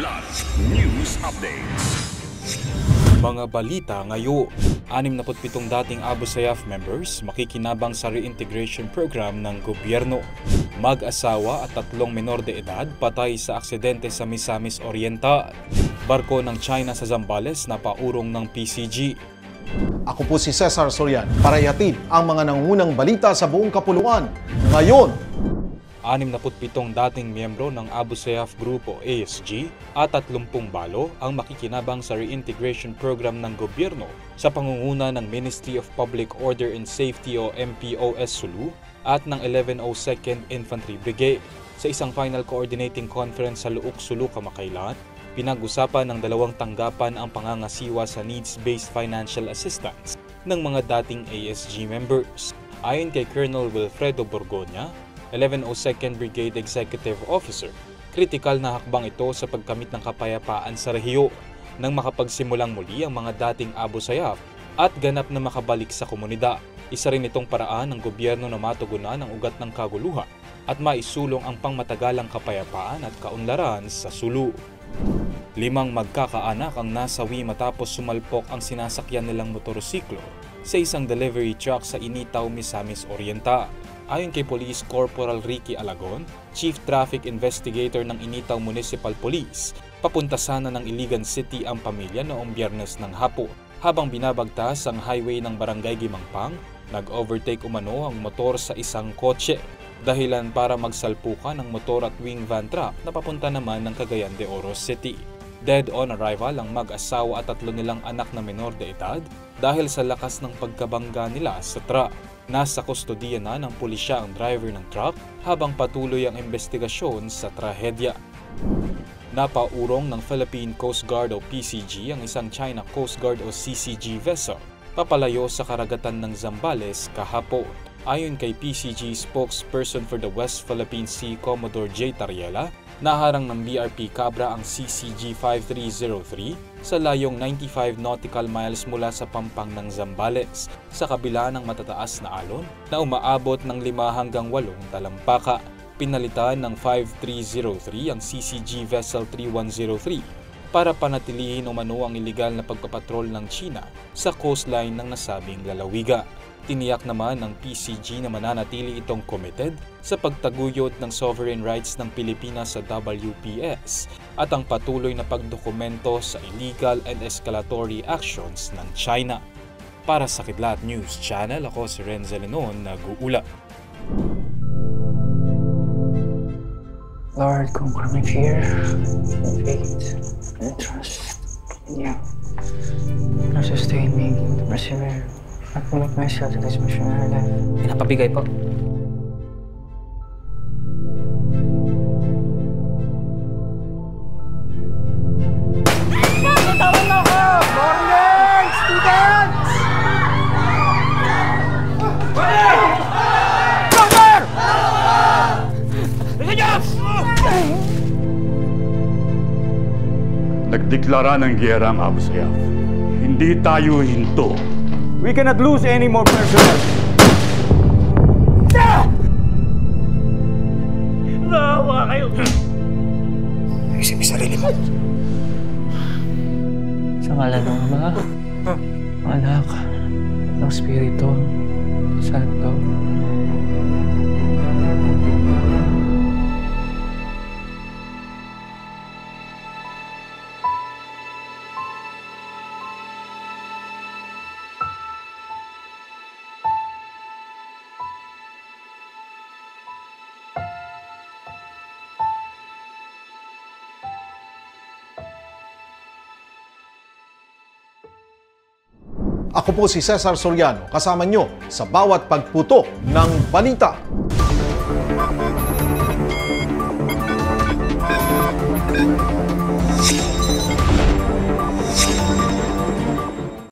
Kidlat News Updates. Mga balita ngayon, 67 dating Abu Sayyaf members makikinabang sa reintegration program ng gobyerno. Mag-asawa at 3 menor de edad patay sa aksidente sa Misamis Oriental. Barko ng China sa Zambales na paurong ng PCG. Ako po si Cesar Soriano para ihatid ang mga nangungunang balita sa buong kapuluan. Ngayon, 67 dating miyembro ng Abu Sayyaf Grupo ASG at 30 balo ang makikinabang sa reintegration program ng gobyerno sa pangunguna ng Ministry of Public Order and Safety o MPOS Sulu at ng 1102nd Infantry Brigade. Sa isang final coordinating conference sa Luok, Sulu, kamakailan, pinag-usapan ng dalawang tanggapan ang pangangasiwa sa needs-based financial assistance ng mga dating ASG members. Ayon kay Colonel Wilfredo Borgoña, 1102nd Brigade Executive Officer, kritikal na hakbang ito sa pagkamit ng kapayapaan sa rehiyon nang makapagsimulang muli ang mga dating Abu Sayyaf at ganap na makabalik sa komunidad. Isa rin itong paraan ng gobyerno na matugunan ang ugat ng kaguluhan at maisulong ang pangmatagalang kapayapaan at kaunlaran sa Sulu. 5 magkakaanak ang nasawi matapos sumalpok ang sinasakyan nilang motorsiklo sa isang delivery truck sa Initaw, Misamis Oriental. Ayon kay Police Corporal Ricky Alagon, Chief Traffic Investigator ng Initaw Municipal Police, papunta sana ng Iligan City ang pamilya noong Biyernes ng hapon. Habang binabagtas ang highway ng Barangay Gimangpang, nag-overtake umano ang motor sa isang kotse. Dahilan para magsalpukan ang motor at wing van truck na papunta naman ng Cagayan de Oro City. Dead on arrival ang mag-asawa at 3 nilang anak na menor de edad dahil sa lakas ng pagkabangga nila sa truck. Nasa kustodiya na ng pulisya ang driver ng truck habang patuloy ang investigasyon sa trahedya. Napaurong ng Philippine Coast Guard o PCG ang isang China Coast Guard o CCG vessel papalayo sa karagatan ng Zambales kahapon. Ayon kay PCG spokesperson for the West Philippine Sea, Commodore J. Tariela, naharang ng BRP Cabra ang CCG 5303 sa layong 95 nautical miles mula sa pampang ng Zambales sa kabila ng matataas na alon na umaabot ng 5 hanggang 8 talampaka. Pinalitan ng 5303 ang CCG Vessel 3103 para panatilihin umano ang iligal na pagpapatrol ng China sa coastline ng nasabing lalawiga. Tiniyak naman ng PCG na mananatili itong committed sa pagtaguyod ng sovereign rights ng Pilipinas sa WPS at ang patuloy na pagdokumento sa illegal and escalatory actions ng China. Para sa Kidlat News Channel, ako si Renzo Lenon, nag-uula. Lord, conquer my fear, faith, and trust in you. Lord, sustain me to persevere. At commit myself to this missionary life. Pinapabigay po. Tawag na ako! Morning, students! Brother! Nagdeklara ng giyera ang Abu Sayyaf. Hindi tayo hinto. We cannot lose any more personnel. Nawa kayo! Isip mo sarili mo. Sa ngalan ng Ama, Anak, ng Espiritu Santo. ako po si Cesar Soriano, kasama nyo sa bawat pagputo ng balita.